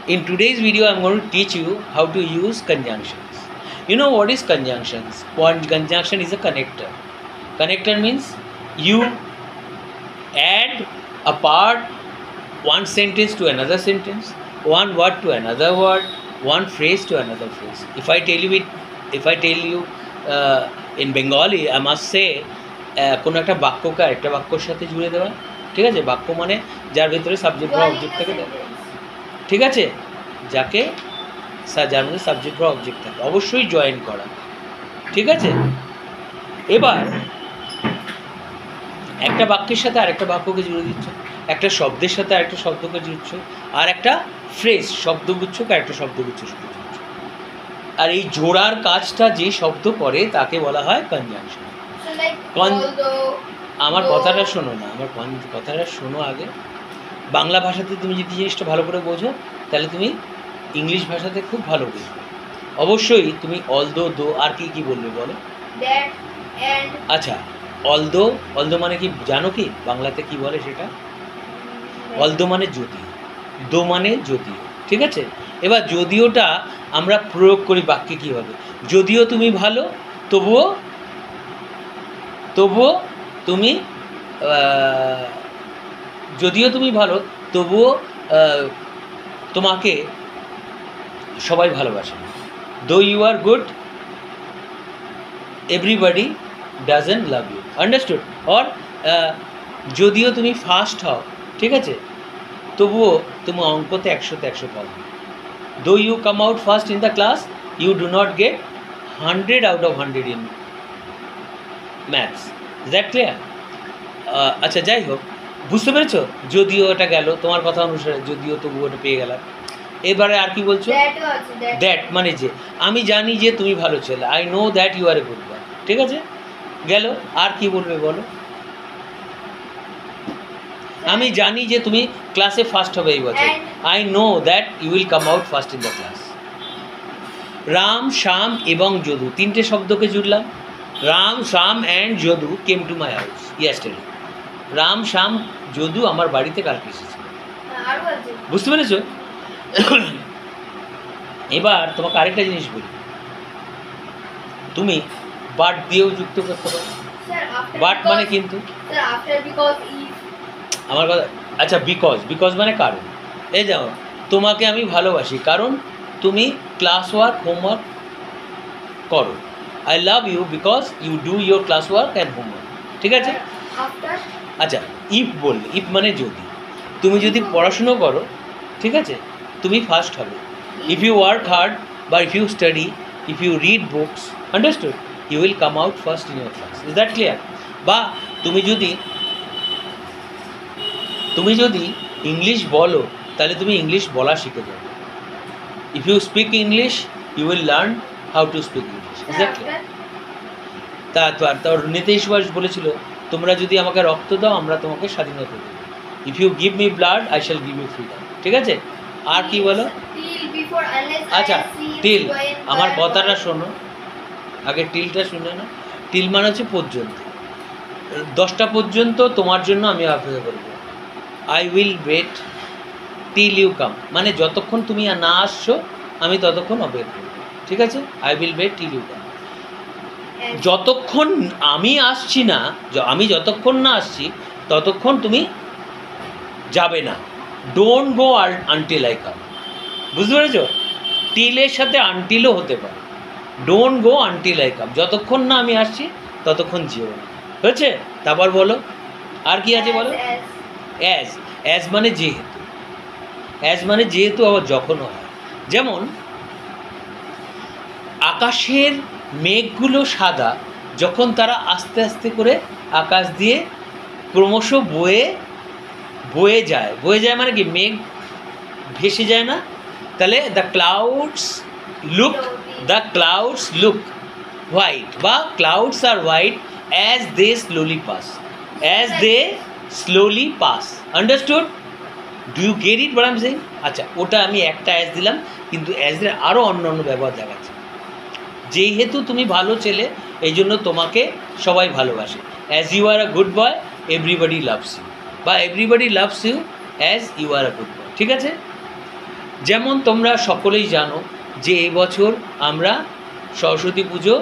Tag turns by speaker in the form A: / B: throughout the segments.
A: In today's video, I'm going to teach you how to use conjunctions. You know what is conjunctions? Conjunction is a connector. Connector means you add a part, one sentence to another sentence, one word to another word, one phrase to another phrase. If I tell you in Bengali, I must say কোনো একটা বাক্যকে আরেকটা বাক্যর সাথে জুড়ে দেওয়া, ঠিক আছে? বাক্য মানে যার ভিতরে সাবজেক্ট বা অবজেক্ট থাকে, ঠিক আছে? যার মধ্যে সাবজেক্ট বা অবজেক্ট থাকে, অবশ্যই জয়েন করা, ঠিক আছে? এবার একটা বাক্যের সাথে আরেকটা বাক্যকে জুড়ে দিচ্ছ, একটা শব্দের সাথে আরেকটা শব্দকে জুড়ছ, আর একটা ফ্রেজ শব্দগুচ্ছকে আরেকটা শব্দগুচ্ছ সাথে জুড়ছ। আর এই জোড়ার কাজটা যে শব্দ করে তাকে বলা হয় কনজাংশন। আমার কথাটা শোনো না, আমার কথাটা শোনো আগে। বাংলা ভাষাতে তুমি যদি জিনিসটা ভালো করে বোঝো, তাহলে তুমি ইংলিশ ভাষাতে খুব ভালো বুঝবে। অবশ্যই তুমি অলদো, দো, আর কি বলবে বলো? আচ্ছা, অলদো মানে কি জানো কি বাংলাতে কি বলে সেটা? অলদো মানে যদিও, দো মানে যদিও, ঠিক আছে? এবার যদিওটা আমরা প্রয়োগ করি বাক্যে কীভাবে? যদিও তুমি ভালো, তবুও তুমি যদিও তুমি ভালো তবুও তোমাকে সবাই ভালোবাসে। Though you are good, everybody doesn't love you. Understood? Or যদিও তুমি ফার্স্ট হও, ঠিক আছে, তবুও তুমি অঙ্কতে 100-তে 100 পাবে। Though you come out first in the class, you do not get 100 out of 100 in maths. Is that clear? আচ্ছা, যাই হোক, বুঝতে পেরেছো? যদিও এটা গেল তোমার কথা অনুসারে, যদিও তবুও ওটা পেয়ে গেলাম। এবারে আর কি বলছো? দ্যাট মানে যে, আমি জানি যে তুমি ভালো ছেলে, I know that you are a good boy, ঠিক আছে? গেল। আর কি বলবে বলো? আমি জানি যে তুমি ক্লাসে ফার্স্ট হবে এই বছর, I know that you will come out first in the class. Ram, Shyam এবং যদু, তিনটে শব্দকে জুড়লাম। Ram, Shyam and Jadu came to my house yesterday. Ram, Shyam, Jadu আমার বাড়িতে কালকে এসেছে। বুঝতে পেরেছো? এবার তোমাকে আরেকটা জিনিস বলি, তুমি বাট দিয়েও যুক্ত করতে পারো। বাট মানে কিন্তু আমার কথা, আচ্ছা, বিকজ মানে কারণ। এই যাও, তোমাকে আমি ভালোবাসি কারণ তুমি ক্লাস ওয়ার্ক, হোমওয়ার্ক করো। I love you because you do your class work and homework, ঠিক আছে? আচ্ছা, ইফ বললে, ইফ মানে যদি, তুমি যদি পড়াশুনো করো, ঠিক আছে, তুমি ফার্স্ট হবে। ইফ ইউ ওয়ার্ক হার্ড বা if you study, if you read books, understood, you will come out first in your class. Is that clear? বা তুমি যদি ইংলিশ বলো, তাহলে তুমি ইংলিশ বলা শিখে যাবে। If you speak English, you will learn how to speak English. Is that clear? তার নেতাজি সুভাষ বলেছিল, তোমরা যদি আমাকে রক্ত দাও, আমরা তোমাকে স্বাধীনতা দেবো। If you give me blood, I shall give you freedom, ঠিক আছে? আর কি বলো? আচ্ছা, টিল, আমার কথাটা শোনো আগে, টিলটা শুনে না। টিল মানে হচ্ছে পর্যন্ত, 10টা পর্যন্ত তোমার জন্য আমি অপেক্ষা করবো। I will wait till you come, মানে যতক্ষণ তুমি না আসছো আমি ততক্ষণ অপেক্ষা করবো, ঠিক আছে? I will wait till you come. যতক্ষণ আমি আসছি না, আমি যতক্ষণ না আসছি ততক্ষণ তুমি যাবে না। Don't go until I come. বুঝতে পেরেছো? টিলের সাথে আনটিলও হতে পারে। Don't go until I come, যতক্ষণ না আমি আসছি ততক্ষণ যেও না। হয়েছে? তারপর বলো, আর কি আছে বলো? অ্যাজ মানে যেহেতু, অ্যাজ মানে যেহেতু, আবার যখনও হয়। যেমন আকাশের মেঘগুলো সাদা, যখন তারা আস্তে আস্তে করে আকাশ দিয়ে ক্রমশ বয়ে যায় মানে কি, মেঘ ভেসে যায় না? তাহলে দ্য ক্লাউডস লুক হোয়াইট, বা clouds are white as they slowly pass. Understood? Do you get it what I am saying? আচ্ছা, ওটা আমি একটা অ্যাজ দিলাম, কিন্তু অ্যাজের আরও অন্য ব্যবহার দেখাচ্ছে। যেহেতু তুমি ভালো ছেলে, এই জন্য তোমাকে সবাই ভালোবাসে। As you are a good boy, everybody loves you, বা everybody loves you as you are a good boy, ঠিক আছে? যেমন তোমরা সকলেই জানো যে এবছর আমরা সরস্বতী পুজো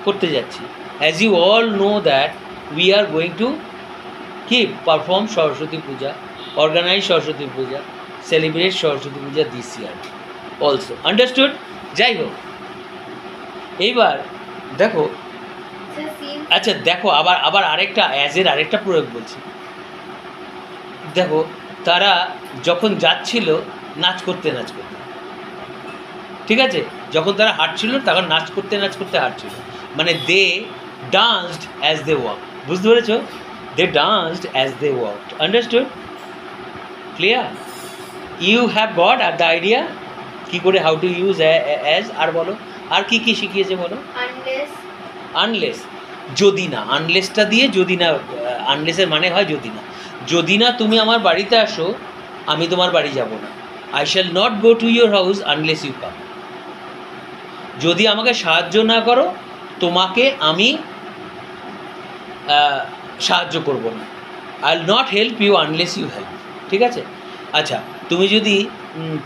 A: করতে যাচ্ছি। As you all know that we are going to perform Saraswati Puja, organise Saraswati Puja, celebrate Saraswati Puja this year also. Understood? যাই হোক, এইবার দেখো, আচ্ছা দেখো, আবার আরেকটা অ্যাজের আরেকটা প্রয়োগ বলছি। দেখো, তারা যখন যাচ্ছিল নাচ করতে, ঠিক আছে, যখন তারা হাঁটছিল তখন নাচ করতে হাঁটছিল, মানে they danced as they walk. বুঝতে পেরেছ? They danced as they walk. Understood? Clear? You have got আর দ্য আইডিয়া কী করে হাউ টু ইউজ অ্যাজ। আর বলো, আর কি কি শিখিয়েছে বলো? আনলেস, যদি না, আনলেসটা দিয়ে, যদি না, আনলেসের মানে হয় যদি না। যদি না তুমি আমার বাড়িতে আসো, আমি তোমার বাড়ি যাব না। I shall not go to your house unless you come. যদি আমাকে সাহায্য না করো, তোমাকে আমি সাহায্য করব না। I will not help you unless you help. ঠিক আছে? আচ্ছা, তুমি যদি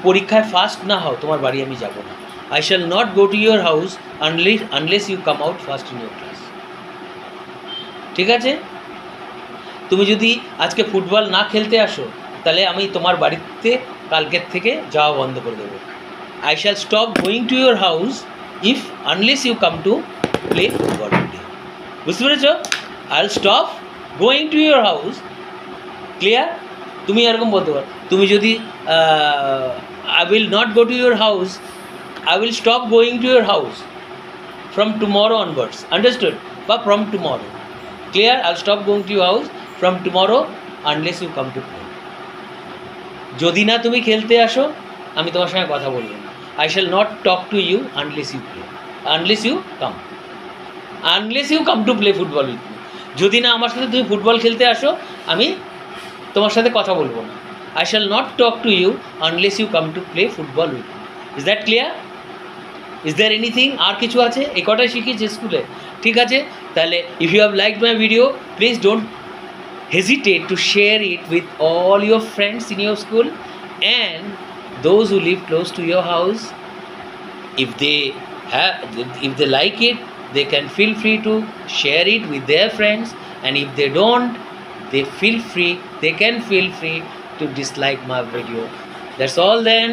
A: পরীক্ষায় ফার্স্ট না হও, তোমার বাড়ি আমি যাব না। I shall not go to your house unless you come out first in your class. ঠিক আছে? তুমি যদি আজকে ফুটবল না খেলতে আসো, তাহলে আমি তোমার বাড়িতে কালকের থেকে যাওয়া বন্ধ করে দেবো। I shall stop going to your house unless you come to play football today. বুঝতে পেরেছ? I will stop going to your house. Clear? তুমি এরকম বলতে পারো। তুমি যদি I will not go to your house, I will stop going to your house from tomorrow onwards. Understood? বা from tomorrow. Clear? I will stop going to your house from tomorrow unless you come to play. যদি না তুমি খেলতে আসো, আমি তোমার সঙ্গে কথা বলবো না। I shall not talk to you unless you play, unless you come to play football with me. যদি না আমার সাথে তুমি ফুটবল খেলতে আসো, আমি তোমার সাথে কথা বলবো না। I shall not talk to you unless you come to play football with me. Is that clear? Is there anything? আর কিছু আছে? এই কটাই শিখিয়েছি স্কুলে। ঠিক আছে, তাহলে if you have liked my video, please don't hesitate to share it with all your friends in your school and those who live close to your house. If they like it, they can feel free to share it with their friends, and if they don't, they can feel free to dislike my video. That's all then.